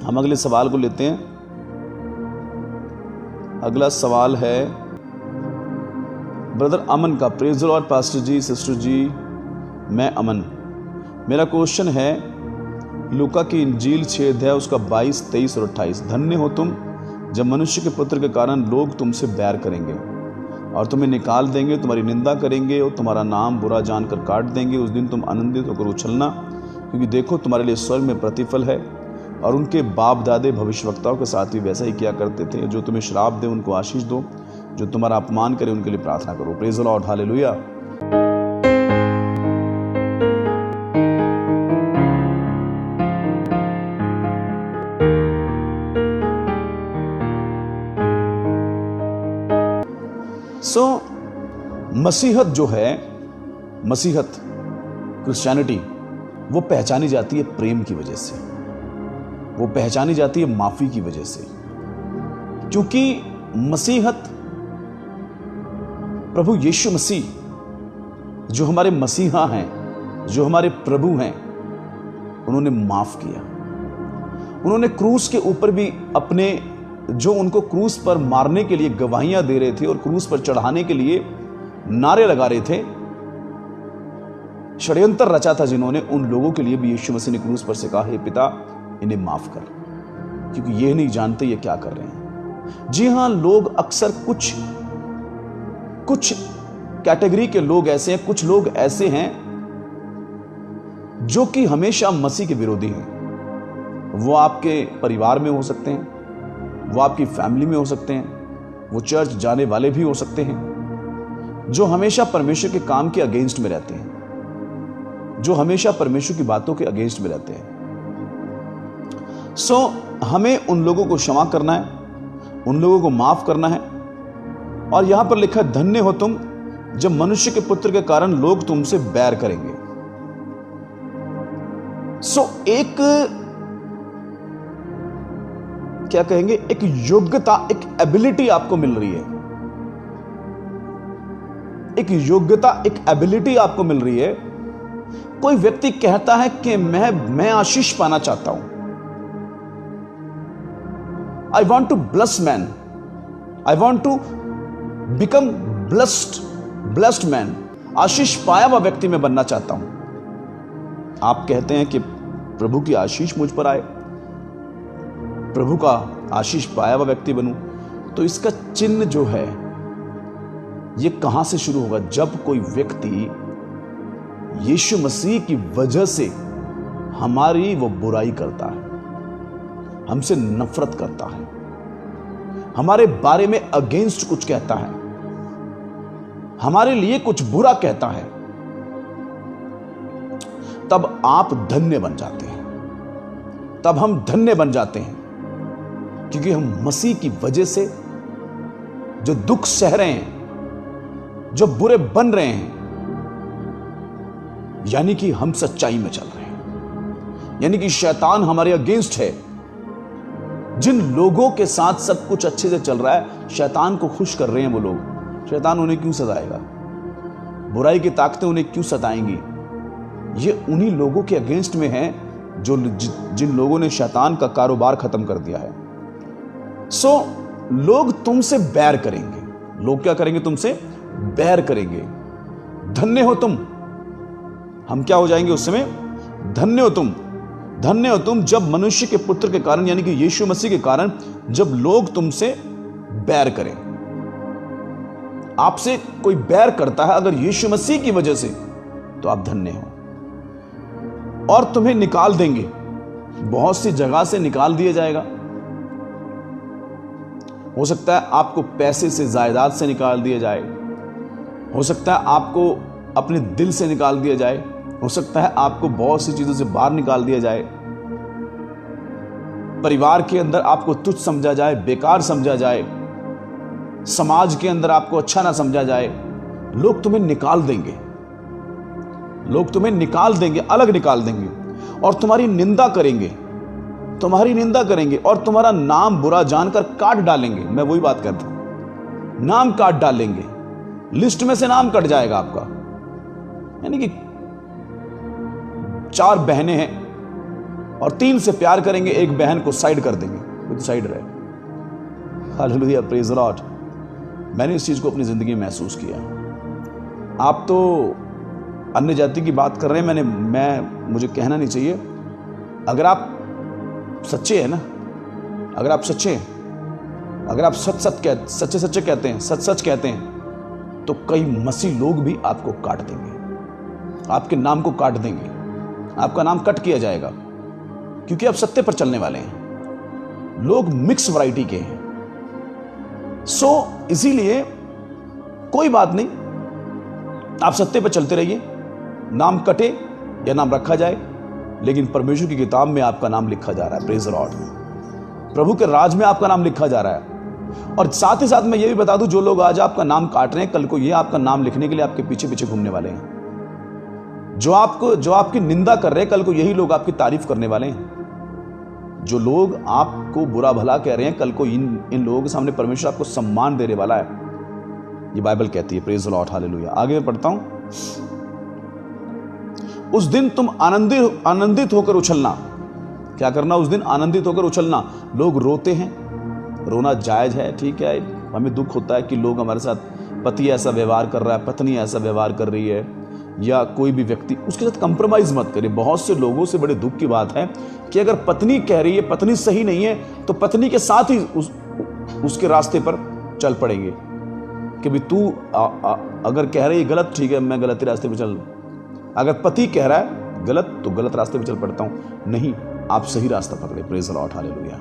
हम अगले सवाल को लेते हैं। अगला सवाल है ब्रदर अमन का। Praise the lord pastor ji, sister ji, मैं अमन। मेरा क्वेश्चन है लूका की इंजील 6 अध्याय उसका 22, 23 और 28। धन्य हो तुम जब मनुष्य के पुत्र के कारण लोग तुमसे बैर करेंगे और तुम्हें निकाल देंगे, तुम्हारी निंदा करेंगे और तुम्हारा नाम बुरा जानकर काट देंगे। उस दिन तुम आनंदित होकर उछलना, क्योंकि देखो तुम्हारे लिए स्वर्ग में प्रतिफल है। और उनके बाप दादे भविष्यवक्ताओं के साथ भी वैसा ही किया करते थे। जो तुम्हें श्राप दे उनको आशीष दो, जो तुम्हारा अपमान करे उनके लिए प्रार्थना करो। Praise the lord, hallelujah. मसीहत जो है, मसीहत क्रिश्चियनिटी, वो पहचानी जाती है प्रेम की वजह से, वो पहचानी जाती है माफी की वजह से। क्योंकि मसीहत, प्रभु यीशु मसीह जो हमारे मसीहा हैं, जो हमारे प्रभु हैं, उन्होंने माफ किया। उन्होंने क्रूस के ऊपर भी अपने, जो उनको क्रूस पर मारने के लिए गवाहियां दे रहे थे और क्रूस पर चढ़ाने के लिए नारे लगा रहे थे, षड्यंत्र रचा था जिन्होंने, उन लोगों के लिए भी यीशु मसीह ने क्रूस पर से कहा, हे पिता इन्हें माफ कर, क्योंकि ये नहीं जानते ये क्या कर रहे हैं। जी हां, लोग अक्सर कुछ कैटेगरी के लोग ऐसे हैं, कुछ लोग ऐसे हैं जो कि हमेशा मसीह के विरोधी हैं। वो आपके परिवार में हो सकते हैं, वो आपकी फैमिली में हो सकते हैं, वो चर्च जाने वाले भी हो सकते हैं, जो हमेशा परमेश्वर के काम के अगेंस्ट में रहते हैं, जो हमेशा परमेश्वर की बातों के अगेंस्ट में रहते हैं। हमें उन लोगों को क्षमा करना है, उन लोगों को माफ करना है। और यहां पर लिखा है, धन्य हो तुम जब मनुष्य के पुत्र के कारण लोग तुमसे बैर करेंगे। एक क्या कहेंगे, एक योग्यता, एक एबिलिटी आपको मिल रही है, एक योग्यता, एक एबिलिटी आपको मिल रही है। कोई व्यक्ति कहता है कि मैं आशीष पाना चाहता हूं, I want to bless man, I want to become blessed man, आशीष पाया हुआ व्यक्ति मैं बनना चाहता हूं। आप कहते हैं कि प्रभु की आशीष मुझ पर आए, प्रभु का आशीष पाया हुआ व्यक्ति बनूं। तो इसका चिन्ह जो है ये कहां से शुरू होगा? जब कोई व्यक्ति यीशु मसीह की वजह से हमारी वो बुराई करता है, हमसे नफरत करता है, हमारे बारे में अगेंस्ट कुछ कहता है, हमारे लिए कुछ बुरा कहता है, तब आप धन्य बन जाते हैं, तब हम धन्य बन जाते हैं। क्योंकि हम मसीह की वजह से जो दुख सह रहे हैं, जो बुरे बन रहे हैं, यानी कि हम सच्चाई में चल रहे हैं, यानी कि शैतान हमारे अगेंस्ट है। जिन लोगों के साथ सब कुछ अच्छे से चल रहा है, शैतान को खुश कर रहे हैं वो लोग, शैतान उन्हें क्यों सताएगा? बुराई की ताकतें उन्हें क्यों सताएंगी? ये उन्हीं लोगों के अगेंस्ट में है जो जिन लोगों ने शैतान का कारोबार खत्म कर दिया है। लोग तुमसे बैर करेंगे। लोग क्या करेंगे? तुमसे बैर करेंगे। धन्य हो तुम, हम क्या हो जाएंगे उस समय? धन्य हो तुम, धन्य हो तुम जब मनुष्य के पुत्र के कारण, यानी कि यीशु मसीह के कारण, जब लोग तुमसे बैर करें। आपसे कोई बैर करता है अगर यीशु मसीह की वजह से, तो आप धन्य हो। और तुम्हें निकाल देंगे, बहुत सी जगह से निकाल दिया जाएगा। हो सकता है आपको पैसे से, जायदाद से निकाल दिया जाए, हो सकता है आपको अपने दिल से निकाल दिया जाए, हो सकता है आपको बहुत सी चीजों से बाहर निकाल दिया जाए, परिवार के अंदर आपको तुच्छ समझा जाए, बेकार समझा जाए, समाज के अंदर आपको अच्छा ना समझा जाए। लोग तुम्हें निकाल देंगे, लोग तुम्हें निकाल देंगे, अलग निकाल देंगे, और तुम्हारी निंदा करेंगे, तुम्हारी निंदा करेंगे, और तुम्हारा नाम बुरा जानकर काट डालेंगे। मैं वही बात करता हूं, नाम काट डालेंगे, लिस्ट में से नाम कट जाएगा आपका। यानी कि 4 बहनें हैं, और 3 से प्यार करेंगे, एक बहन को साइड कर देंगे, वो तो साइड रहे। Hallelujah, praise the Lord. मैंने इस चीज को अपनी जिंदगी में महसूस किया। आप तो अन्य जाति की बात कर रहे हैं, मुझे कहना नहीं चाहिए। अगर आप सच्चे हैं ना, अगर आप सच्चे हैं, अगर आप सच्चे कहते हैं, सच कहते हैं, तो कई मसीह लोग भी आपको काट देंगे, आपके नाम को काट देंगे, आपका नाम कट किया जाएगा, क्योंकि आप सत्य पर चलने वाले हैं। लोग मिक्स वैरायटी के हैं। इसीलिए कोई बात नहीं, आप सत्य पर चलते रहिए, नाम कटे या नाम रखा जाए, लेकिन परमेश्वर की किताब में आपका नाम लिखा जा रहा है। Praise the Lord. प्रभु के राज में आपका नाम लिखा जा रहा है। और साथ ही साथ मैं ये भी बता दूं, जो लोग आज आपका नाम काट रहे हैं, कल को ये आपका नाम लिखने के लिए आपके पीछे पीछे घूमने वाले हैं। जो आपकी निंदा कर रहे हैं, कल को यही लोग आपकी तारीफ करने वाले हैं। जो लोग आपको बुरा भला कह रहे हैं, कल को इन लोगों के सामने परमेश्वर आपको सम्मान देने वाला है, ये बाइबल कहती है। Praise the lord, hallelujah. आगे मैं पढ़ता हूं। उस दिन तुम आनंदित होकर उछलना। क्या करना? उस दिन आनंदित होकर उछलना। लोग रोते हैं, रोना जायज है, ठीक है। हमें दुख होता है कि लोग हमारे साथ, पति ऐसा व्यवहार कर रहा है, पत्नी ऐसा व्यवहार कर रही है, या कोई भी व्यक्ति, उसके साथ कंप्रोमाइज मत करिए। बहुत से लोगों से बड़े दुख की बात है कि अगर पत्नी कह रही है, पत्नी सही नहीं है, तो पत्नी के साथ ही उसके रास्ते पर चल पड़ेंगे कि भाई तू अगर कह रही है गलत, ठीक है, मैं गलत रास्ते पर चल। अगर पति कह रहा है गलत, तो गलत रास्ते पर चल पड़ता हूं। नहीं, आप सही रास्ता पकड़े। Praise the lord, hallelujah.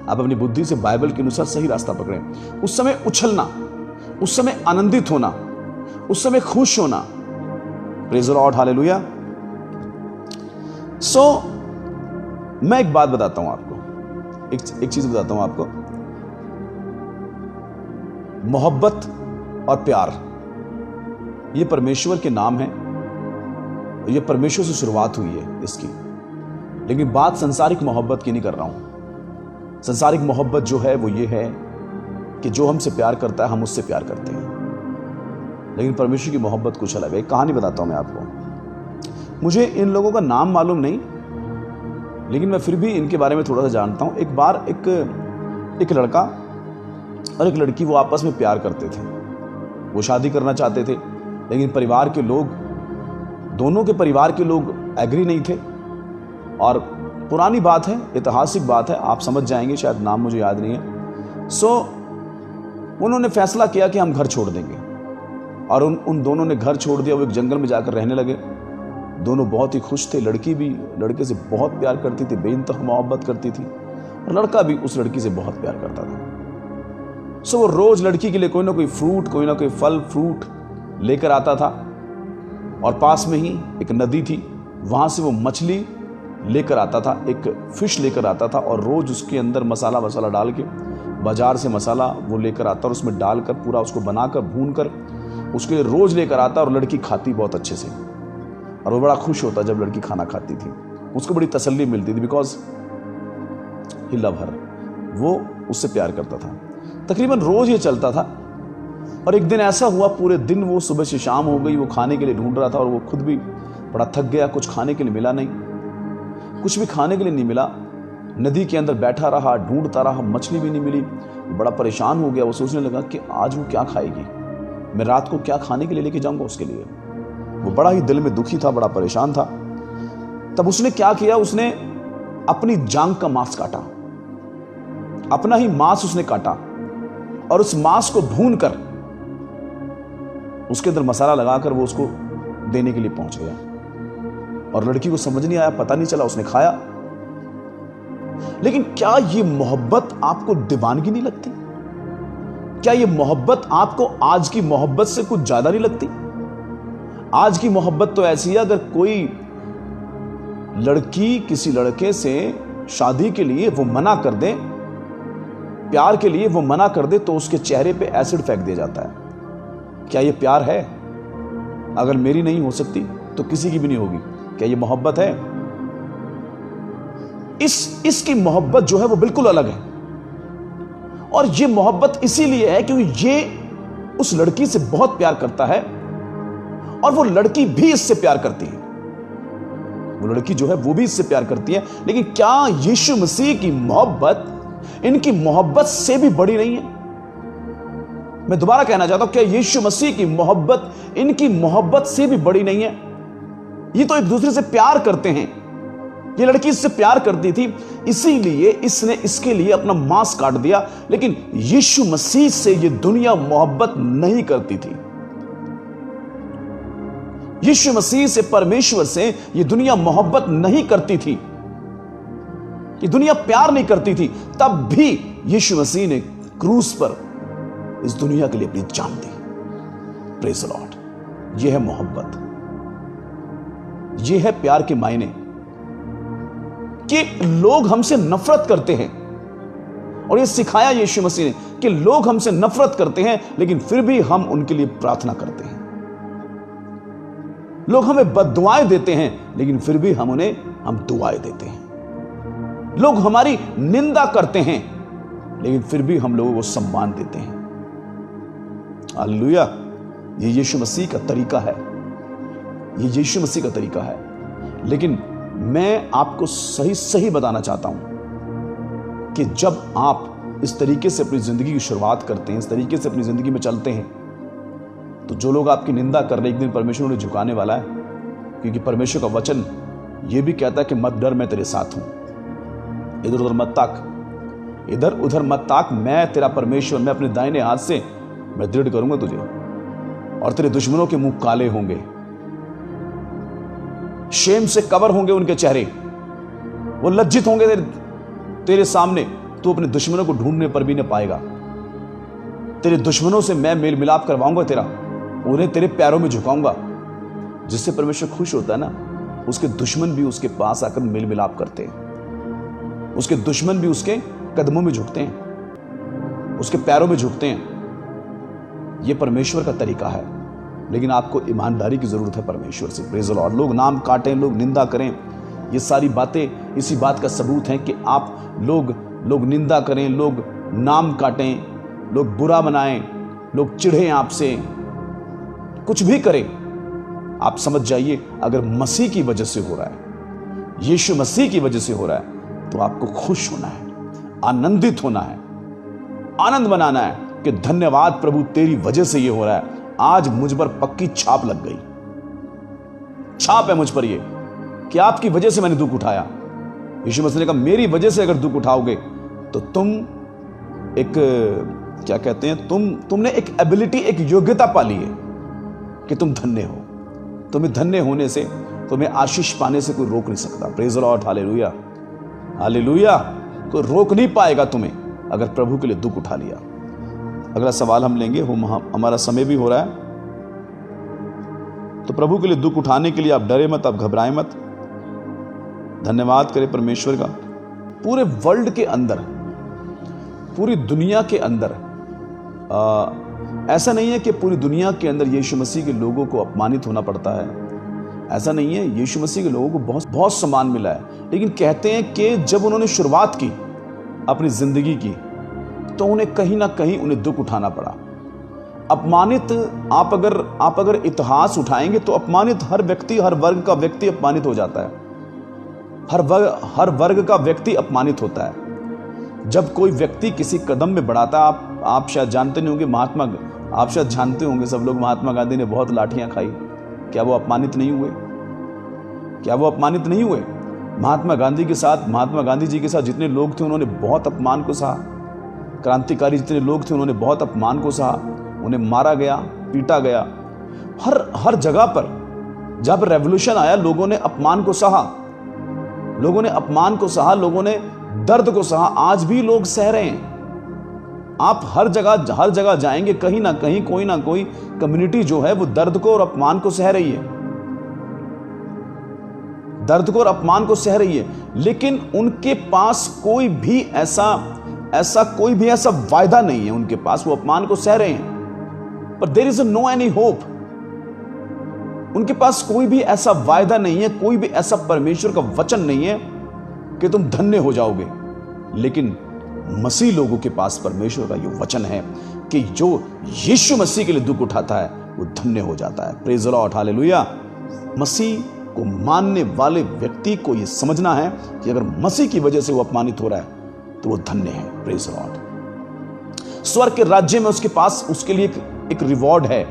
आप अपनी बुद्धि से बाइबल के अनुसार सही रास्ता पकड़े। उस समय उछलना, उस समय आनंदित होना, उस समय खुश होना। Praise the lord, hallelujah. मैं एक बात बताता हूं आपको, एक चीज बताता हूं आपको। मोहब्बत और प्यार, ये परमेश्वर के नाम है, ये परमेश्वर से शुरुआत हुई है इसकी। लेकिन बात संसारिक मोहब्बत की नहीं कर रहा हूं। संसारिक मोहब्बत जो है वो ये है कि जो हमसे प्यार करता है, हम उससे प्यार करते हैं। लेकिन परमेश्वर की मोहब्बत कुछ अलग है। एक कहानी बताता हूं मैं आपको। मुझे इन लोगों का नाम मालूम नहीं, लेकिन मैं फिर भी इनके बारे में थोड़ा सा जानता हूं। एक बार एक लड़का और एक लड़की, वो आपस में प्यार करते थे, वो शादी करना चाहते थे, लेकिन परिवार के लोग, दोनों के परिवार के लोग एग्री नहीं थे। और पुरानी बात है, ऐतिहासिक बात है, आप समझ जाएंगे, शायद नाम मुझे याद नहीं है। उन्होंने फैसला किया कि हम घर छोड़ देंगे, और उन दोनों ने घर छोड़ दिया। वो एक जंगल में जाकर रहने लगे। दोनों बहुत ही खुश थे। लड़की भी लड़के से बहुत प्यार करती थी, बेइंतहा मोहब्बत करती थी, और लड़का भी उस लड़की से बहुत प्यार करता था। वो रोज लड़की के लिए कोई ना कोई फ्रूट, कोई ना कोई फल फ्रूट लेकर आता था। और पास में ही एक नदी थी, वहां से वो मछली लेकर आता था, एक फिश लेकर आता था, और रोज उसके अंदर मसाला डाल के, बाजार से मसाला वो लेकर आता और उसमें डालकर पूरा उसको बनाकर भूनकर उसके लिए रोज लेकर आता। और लड़की खाती बहुत अच्छे से, और वो बड़ा खुश होता जब लड़की खाना खाती थी। उसको बड़ी तसल्ली मिलती थी, बिकॉज ही लव हर, वो उससे प्यार करता था। तकरीबन रोज ये चलता था। और एक दिन ऐसा हुआ, पूरे दिन वो, सुबह से शाम हो गई, वो खाने के लिए ढूंढ रहा था, और वो खुद भी बड़ा थक गया। कुछ खाने के लिए मिला नहीं, कुछ भी खाने के लिए नहीं मिला। नदी के अंदर बैठा रहा, ढूंढता रहा, मछली भी नहीं मिली। बड़ा परेशान हो गया। वो सोचने लगा कि आज वो क्या खाएगी, मैं रात को क्या खाने के लिए लेके जाऊंगा उसके लिए। वो बड़ा ही दिल में दुखी था, बड़ा परेशान था। तब उसने क्या किया, उसने अपनी जांघ का मांस काटा, अपना ही मांस उसने काटा, और उस मांस को भून कर उसके अंदर मसाला लगाकर वो उसको देने के लिए पहुंच गया। और लड़की को समझ नहीं आया, पता नहीं चला, उसने खाया। लेकिन क्या ये मोहब्बत आपको दीवानगी नहीं लगती? क्या ये मोहब्बत आपको आज की मोहब्बत से कुछ ज्यादा नहीं लगती? आज की मोहब्बत तो ऐसी है, अगर कोई लड़की किसी लड़के से शादी के लिए वो मना कर दे, प्यार के लिए वो मना कर दे, तो उसके चेहरे पे एसिड फेंक दिया जाता है। क्या ये प्यार है? अगर मेरी नहीं हो सकती तो किसी की भी नहीं होगी। क्या ये मोहब्बत है? इसकी मोहब्बत जो है वो बिल्कुल अलग है। और ये मोहब्बत इसीलिए है क्योंकि ये उस लड़की से बहुत प्यार करता है, और वो लड़की भी इससे प्यार करती है। वो लड़की जो है वो भी इससे प्यार करती है, लेकिन क्या यीशु मसीह की मोहब्बत इनकी मोहब्बत से भी बड़ी नहीं है? मैं दोबारा कहना चाहता हूं, क्या यीशु मसीह की मोहब्बत इनकी मोहब्बत से भी बड़ी नहीं है? ये तो एक दूसरे से प्यार करते हैं। ये लड़की इससे प्यार करती थी, इसीलिए इसने इसके लिए अपना मांस काट दिया, लेकिन यीशु मसीह से ये दुनिया मोहब्बत नहीं करती थी। यीशु मसीह से, परमेश्वर से ये दुनिया मोहब्बत नहीं करती थी, ये दुनिया प्यार नहीं करती थी। तब भी यीशु मसीह ने क्रूस पर इस दुनिया के लिए अपनी जान दी। Praise the Lord. यह है मोहब्बत, यह है प्यार के मायने, कि लोग हमसे नफरत करते हैं और यह सिखाया यीशु मसीह ने कि लोग हमसे नफरत करते हैं, लेकिन फिर भी हम उनके लिए प्रार्थना करते हैं। लोग हमें बद्दुआएं देते हैं, लेकिन फिर भी हम दुआएं देते हैं। लोग हमारी निंदा करते हैं, लेकिन फिर भी हम लोगों को सम्मान देते हैं। हालेलुया। ये यीशु मसीह का तरीका है, ये यीशु मसीह का तरीका है। लेकिन मैं आपको सही बताना चाहता हूं कि जब आप इस तरीके से अपनी जिंदगी की शुरुआत करते हैं, इस तरीके से अपनी जिंदगी में चलते हैं, तो जो लोग आपकी निंदा कर रहे हैं, एक दिन परमेश्वर उन्हें झुकाने वाला है, क्योंकि परमेश्वर का वचन यह भी कहता है कि मत डर, मैं तेरे साथ हूं। इधर उधर मत ताक, इधर उधर मत ताक, मैं तेरा परमेश्वर, मैं अपने दाहिने हाथ से मैं दृढ़ करूंगा तुझे, और तेरे दुश्मनों के मुंह काले होंगे, शेम से कवर होंगे उनके चेहरे, वो लज्जित होंगे तेरे सामने। तू अपने दुश्मनों को ढूंढने पर भी न पाएगा। तेरे दुश्मनों से मैं मेल मिलाप करवाऊंगा तेरा, उन्हें तेरे पैरों में झुकाऊंगा। जिससे परमेश्वर खुश होता है ना, उसके दुश्मन भी उसके पास आकर मेल मिलाप करते हैं, उसके दुश्मन भी उसके कदमों में झुकते हैं, उसके पैरों में झुकते हैं। यह परमेश्वर का तरीका है, लेकिन आपको ईमानदारी की जरूरत है परमेश्वर से। Praise the Lord. लोग नाम काटें, लोग निंदा करें, ये सारी बातें इसी बात का सबूत हैं कि आप लोग निंदा करें, लोग नाम काटें, लोग बुरा बनाएं, लोग चिढ़ें आपसे, कुछ भी करें, आप समझ जाइए अगर मसीह की वजह से हो रहा है, यीशु मसीह की वजह से हो रहा है, तो आपको खुश होना है, आनंदित होना है, आनंद मनाना है कि धन्यवाद प्रभु, तेरी वजह से ये हो रहा है। आज मुझ पर पक्की छाप लग गई, छाप है मुझ पर ये कि आपकी वजह से मैंने दुख उठाया। यीशु मसीह ने कहा मेरी वजह से अगर दुख उठाओगे तो तुम एक, क्या कहते हैं, तुमने एक एबिलिटी, एक योग्यता पाली है कि तुम धन्य हो। तुम्हें धन्य होने से, तुम्हें आशीष पाने से कोई रोक नहीं सकता। Praise the lord. Hallelujah, hallelujah. कोई रोक नहीं पाएगा तुम्हें अगर प्रभु के लिए दुख उठा लिया। अगला सवाल हम लेंगे, हमारा समय भी हो रहा है। तो प्रभु के लिए दुख उठाने के लिए आप डरे मत, आप घबराएं मत, धन्यवाद करें परमेश्वर का। पूरे वर्ल्ड के अंदर, पूरी दुनिया के अंदर ऐसा नहीं है कि पूरी दुनिया के अंदर यीशु मसीह के लोगों को अपमानित होना पड़ता है, ऐसा नहीं है। यीशु मसीह के लोगों को बहुत सम्मान मिला है, लेकिन कहते हैं कि जब उन्होंने शुरुआत की अपनी जिंदगी की, तो उन्हें कहीं ना कहीं उन्हें दुख उठाना पड़ा। अपमानित, आप अगर इतिहास उठाएंगे तो अपमानित हर व्यक्ति, हर वर्ग का व्यक्ति अपमानित हो जाता है। हर वर्ग का व्यक्ति अपमानित होता है। जब कोई व्यक्ति किसी कदम में बढ़ाता है, आप शायद जानते नहीं होंगे, आप शायद जानते होंगे सब लोग, महात्मा गांधी ने बहुत लाठियां खाई, क्या वो अपमानित नहीं हुए? क्या वो अपमानित नहीं हुए? महात्मा गांधी जी के साथ जितने लोग थे, उन्होंने बहुत अपमान को सहा। क्रांतिकारी जितने लोग थे, उन्होंने बहुत अपमान को सहा, उन्हें मारा गया, पीटा गया। हर जगह पर जहां पर रेवोल्यूशन आया, लोगों ने अपमान को सहा, लोगों ने अपमान को सहा, लोगों ने दर्द को सहा। आज भी लोग सह रहे हैं। आप हर जगह जाएंगे, कहीं ना कहीं कोई ना कोई कम्युनिटी जो है वो दर्द को और अपमान को सह रही है, दर्द को और अपमान को सह रही है। लेकिन उनके पास कोई भी ऐसा वायदा नहीं है उनके पास, वो अपमान को सह रहे हैं, पर there is no any hope. उनके पास कोई भी ऐसा वायदा नहीं है, कोई भी ऐसा परमेश्वर का वचन नहीं है कि तुम धन्य हो जाओगे। लेकिन मसीह लोगों के पास परमेश्वर का ये वचन है कि जो यीशु मसीह के लिए दुख उठाता है वो धन्य हो जाता है। Praise the lord, hallelujah. मसीह को मानने वाले व्यक्ति को यह समझना है कि अगर मसीह की वजह से वो अपमानित हो रहा है तो वो धन्य है। Praise Lord. स्वर्ग के राज्य में उसके पास उसके लिए एक रिवॉर्ड है,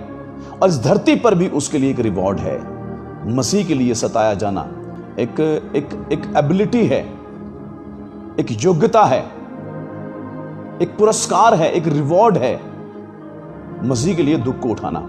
और इस धरती पर भी उसके लिए एक रिवॉर्ड है। मसीह के लिए सताया जाना एक एबिलिटी है, एक योग्यता है, एक पुरस्कार है, एक रिवॉर्ड है। मसीह के लिए दुख को उठाना।